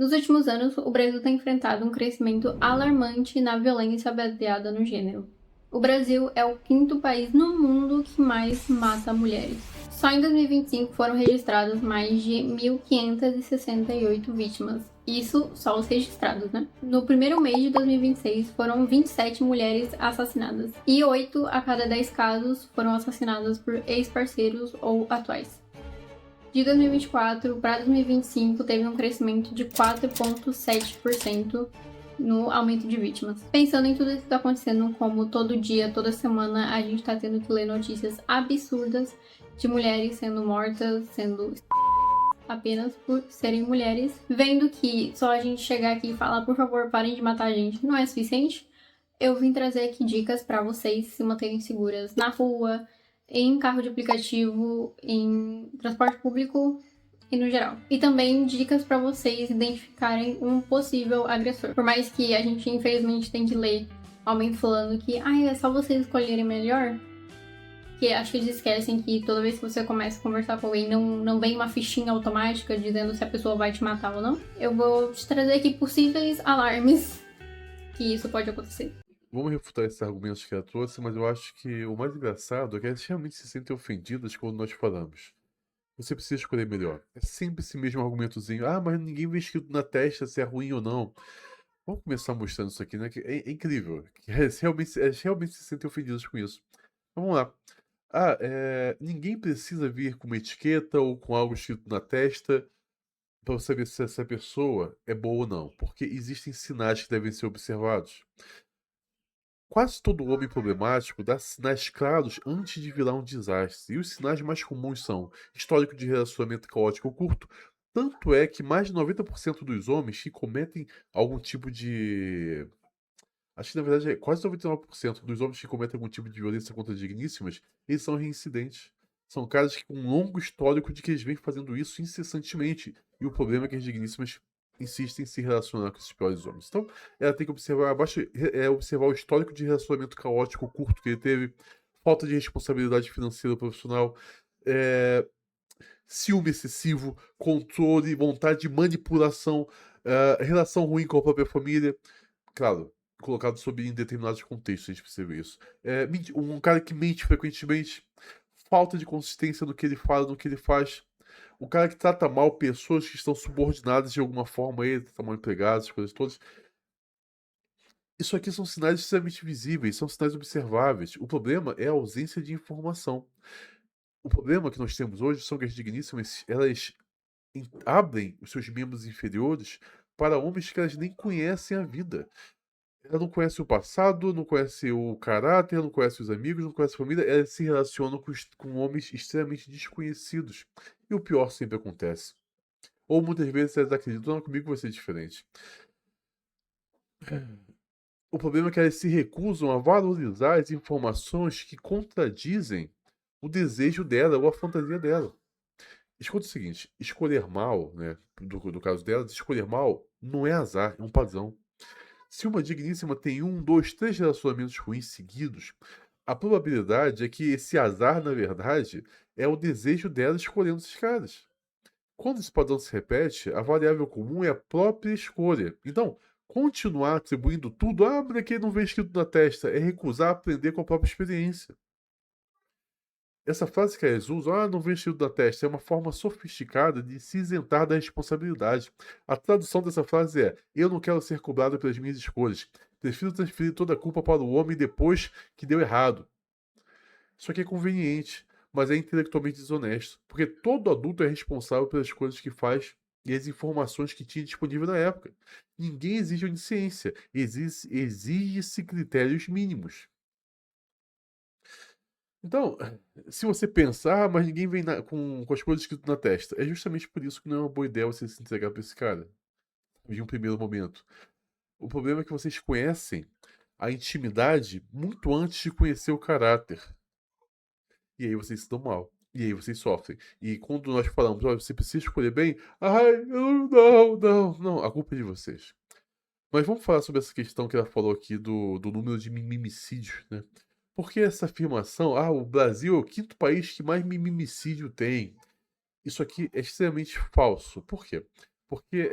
Nos últimos anos, o Brasil tem enfrentado um crescimento alarmante na violência baseada no gênero. O Brasil é o quinto país no mundo que mais mata mulheres. Só em 2025 foram registradas mais de 1.568 vítimas. Isso só os registrados, né? No primeiro mês de 2026 foram 27 mulheres assassinadas e 8 a cada 10 casos foram assassinadas por ex-parceiros ou atuais. De 2024 para 2025 teve um crescimento de 4,7% no aumento de vítimas. Pensando em tudo isso que está acontecendo, como todo dia, toda semana, a gente está tendo que ler notícias absurdas de mulheres sendo mortas, sendo apenas por serem mulheres, vendo que só a gente chegar aqui e falar, por favor, parem de matar a gente, não é suficiente, eu vim trazer aqui dicas para vocês se manterem seguras na rua, em carro de aplicativo, em transporte público e no geral. E também dicas para vocês identificarem um possível agressor. Por mais que a gente, infelizmente, tem que ler homens falando que é só vocês escolherem melhor, que acho que eles esquecem que toda vez que você começa a conversar com alguém, não vem uma fichinha automática dizendo se a pessoa vai te matar ou não. Eu vou te trazer aqui possíveis alarmes que isso pode acontecer. Vamos refutar esses argumentos que ela trouxe, mas eu acho que o mais engraçado é que elas realmente se sentem ofendidas quando nós falamos. Você precisa escolher melhor. É sempre esse mesmo argumentozinho. Ah, mas ninguém vê escrito na testa se é ruim ou não. Vamos começar mostrando isso aqui, né? Que é incrível. Que elas realmente se sentem ofendidas com isso. Vamos lá. Ninguém precisa vir com uma etiqueta ou com algo escrito na testa para você saber se essa pessoa é boa ou não. Porque existem sinais que devem ser observados. Quase todo homem problemático dá sinais claros antes de virar um desastre, e os sinais mais comuns são histórico de relacionamento caótico curto, tanto é que mais de 90% dos homens que cometem algum tipo de. Acho que na verdade é quase 99% dos homens que cometem algum tipo de violência contra digníssimas, eles são reincidentes. São caras que com um longo histórico de que eles vêm fazendo isso incessantemente. E o problema é que as digníssimas insistem em se relacionar com esses piores homens. Então, ela tem que observar abaixo, observar o histórico de relacionamento caótico curto que ele teve, falta de responsabilidade financeira profissional, é, ciúme excessivo, controle, vontade de manipulação, relação ruim com a própria família. Claro, colocado sob em determinados contextos, a gente percebe isso. Um cara que mente frequentemente, falta de consistência no que ele fala, no que ele faz. O cara que trata mal pessoas que estão subordinadas de alguma forma a ele, trata mal empregados, as coisas todas. Isso aqui são sinais extremamente visíveis, são sinais observáveis. O problema é a ausência de informação. O problema que nós temos hoje são que as digníssimas, elas abrem os seus membros inferiores para homens que elas nem conhecem a vida. Ela não conhece o passado, não conhece o caráter, não conhece os amigos, não conhece a família. Ela se relaciona com homens extremamente desconhecidos. E o pior sempre acontece. Ou muitas vezes elas acreditam, não, comigo vai ser diferente. O problema é que elas se recusam a valorizar as informações que contradizem o desejo dela ou a fantasia dela. Escuta o seguinte, escolher mal, né, do caso dela, escolher mal não é azar, é um padrão. Se uma digníssima tem um, dois, três relacionamentos ruins seguidos, a probabilidade é que esse azar, na verdade, é o desejo dela escolhendo esses caras. Quando esse padrão se repete, a variável comum é a própria escolha. Então, continuar atribuindo tudo, mas aqui não vem escrito na testa, é recusar aprender com a própria experiência. Essa frase que eles usam, não vem escrito na testa, é uma forma sofisticada de se isentar da responsabilidade. A tradução dessa frase é: eu não quero ser cobrado pelas minhas escolhas. Prefiro transferir toda a culpa para o homem depois que deu errado. Isso aqui é conveniente, mas é intelectualmente desonesto, porque todo adulto é responsável pelas coisas que faz e as informações que tinha disponível na época. Ninguém exige onisciência, exige-se critérios mínimos. Então, se você pensar, mas ninguém vem com as coisas escritas na testa, é justamente por isso que não é uma boa ideia você se entregar para esse cara, de um primeiro momento. O problema é que vocês conhecem a intimidade muito antes de conhecer o caráter. E aí vocês se dão mal. E aí vocês sofrem. E quando nós falamos, olha, você precisa escolher bem, não, a culpa é de vocês. Mas vamos falar sobre essa questão que ela falou aqui do número de mimicídios, né? Porque essa afirmação, o Brasil é o quinto país que mais mimicídio tem. Isso aqui é extremamente falso. Por quê? Porque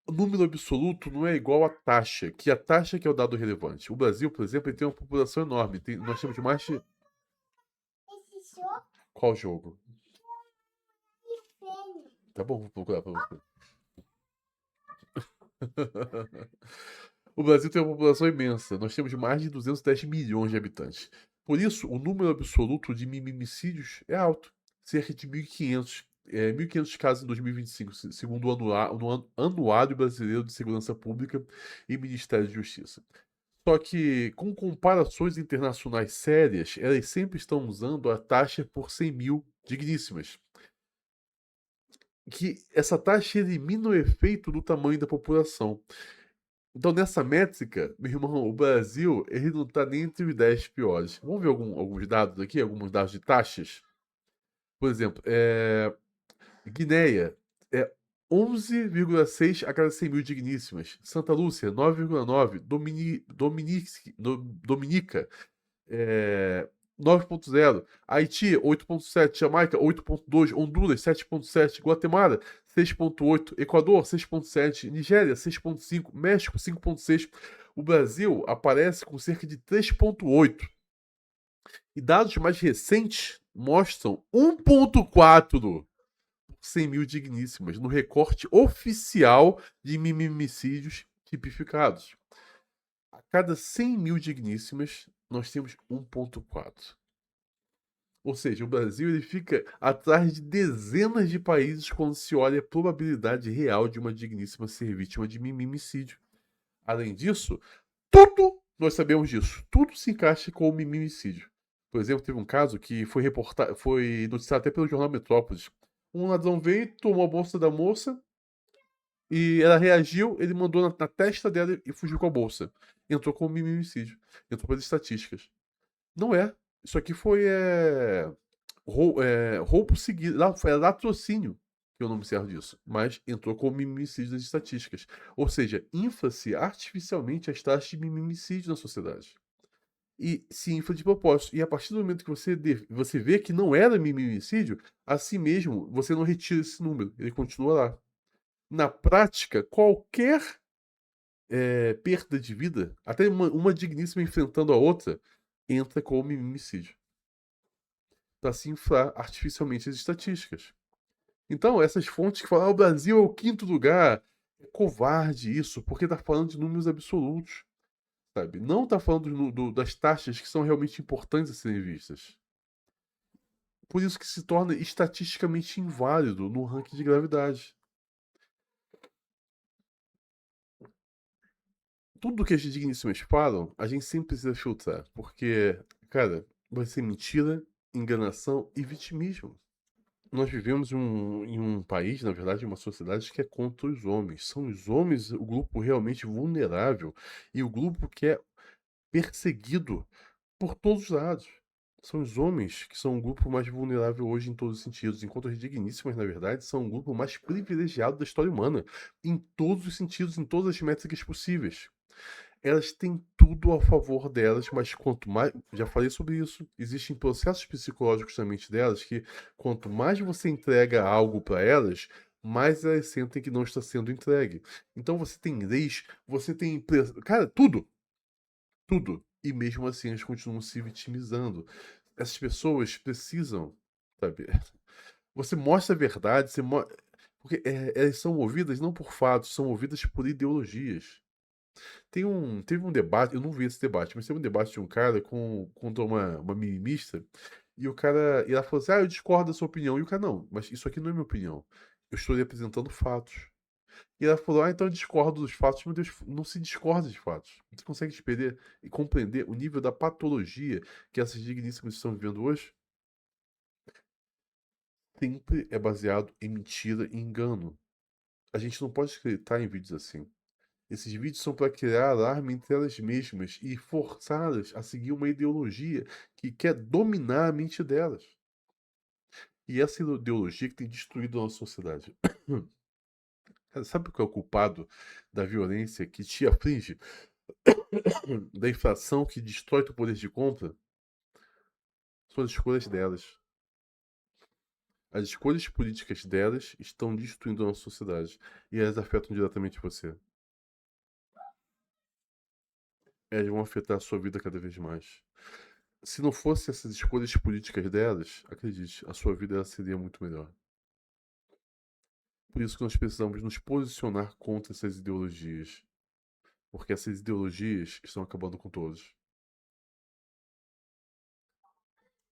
o número absoluto não é igual à taxa, que a taxa que é o dado relevante. O Brasil, por exemplo, ele tem uma população enorme. Nós temos mais de... Qual jogo? Tá bom, vou procurar pra você. O Brasil tem uma população imensa. Nós temos mais de 210 milhões de habitantes. Por isso, o número absoluto de mimimicídios é alto, cerca de 1.500. 1.500 casos em 2025, segundo o Anuário Brasileiro de Segurança Pública e Ministério de Justiça. Só que, com comparações internacionais sérias, elas sempre estão usando a taxa por 100 mil digníssimas. Que essa taxa elimina o efeito do tamanho da população. Então, nessa métrica, meu irmão, o Brasil, ele não está nem entre os 10 piores. Vamos ver alguns dados aqui, alguns dados de taxas? Por exemplo, Guinéia é 11,6 a cada 100 mil digníssimas. Santa Lúcia, 9,9. Dominica, 9,0. Haiti, 8,7. Jamaica, 8,2. Honduras, 7,7. Guatemala, 6,8. Equador, 6,7. Nigéria, 6,5. México, 5,6. O Brasil aparece com cerca de 3,8. E dados mais recentes mostram 1,4 por 100 mil digníssimas no recorte oficial de mimimicídios tipificados. A cada 100 mil digníssimas, nós temos 1,4. Ou seja, o Brasil ele fica atrás de dezenas de países quando se olha a probabilidade real de uma digníssima ser vítima de mimimicídio. Além disso, tudo, nós sabemos disso, tudo se encaixa com o mimimicídio. Por exemplo, teve um caso que foi noticiado até pelo jornal Metrópolis. Um ladrão veio, tomou a bolsa da moça e ela reagiu, ele mandou na testa dela e fugiu com a bolsa. Entrou com o mimimicídio. Entrou pelas estatísticas. Não é. Isso aqui foi roubo seguido. É latrocínio, que é o nome certo disso. Mas entrou como mimimicídio das estatísticas. Ou seja, infla-se artificialmente as taxas de mimimicídio na sociedade. E se infla de propósito. E a partir do momento que você vê que não era mimimicídio, assim mesmo você não retira esse número. Ele continua lá. Na prática, qualquer perda de vida, até uma digníssima enfrentando a outra, entra como mimimicídio. Para se inflar artificialmente as estatísticas. Então, essas fontes que falam, o Brasil é o quinto lugar, é covarde isso, porque está falando de números absolutos, sabe? Não está falando das taxas que são realmente importantes a serem vistas. Por isso que se torna estatisticamente inválido no ranking de gravidade. Tudo que as digníssimas falam, a gente sempre precisa filtrar, porque, cara, vai ser mentira, enganação e vitimismo. Nós vivemos em um país, na verdade, uma sociedade que é contra os homens. São os homens o grupo realmente vulnerável e o grupo que é perseguido por todos os lados. São os homens que são o grupo mais vulnerável hoje em todos os sentidos, enquanto as digníssimas, na verdade, são o grupo mais privilegiado da história humana, em todos os sentidos, em todas as métricas possíveis. Elas têm tudo a favor delas, mas quanto mais. Já falei sobre isso. Existem processos psicológicos na mente delas que, quanto mais você entrega algo para elas, mais elas sentem que não está sendo entregue. Então você tem leis, você tem. Cara, tudo. Tudo. E mesmo assim elas continuam se vitimizando. Essas pessoas precisam, sabe? Você mostra a verdade, porque elas são movidas não por fatos, são movidas por ideologias. Teve um debate, eu não vi esse debate, mas teve um debate de um cara contra uma mimimista, e ela falou assim, eu discordo da sua opinião. E o cara, não, mas isso aqui não é minha opinião. Eu estou lhe apresentando fatos. E ela falou, então eu discordo dos fatos. Meu Deus, não se discorda de fatos. Você consegue entender e compreender o nível da patologia que essas digníssimas estão vivendo hoje? Sempre é baseado em mentira e engano. A gente não pode acreditar em vídeos assim. Esses vídeos são para criar alarme entre elas mesmas e forçá-las a seguir uma ideologia que quer dominar a mente delas. E essa ideologia que tem destruído a nossa sociedade. Cara, sabe qual é o culpado da violência que te aflige? Da inflação que destrói teu poder de compra? São as escolhas delas. As escolhas políticas delas estão destruindo a nossa sociedade e elas afetam diretamente você. Elas vão afetar a sua vida cada vez mais. Se não fosse essas escolhas políticas delas, acredite, a sua vida ela seria muito melhor. Por isso que nós precisamos nos posicionar contra essas ideologias, porque essas ideologias estão acabando com todos.